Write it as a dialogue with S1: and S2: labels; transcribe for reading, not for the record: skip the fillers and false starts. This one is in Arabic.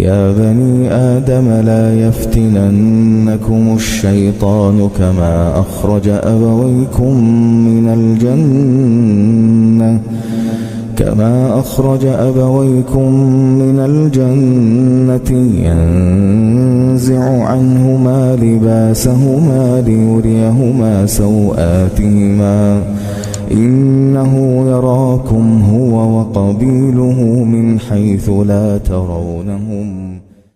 S1: يا بني آدم لا يفتننكم الشيطان كما أخرج أبويكم من الجنة ينزع عنهما لباسهما ليريهما سوآتهما إنه يراكم هو وقبيله من حيث لا ترونهم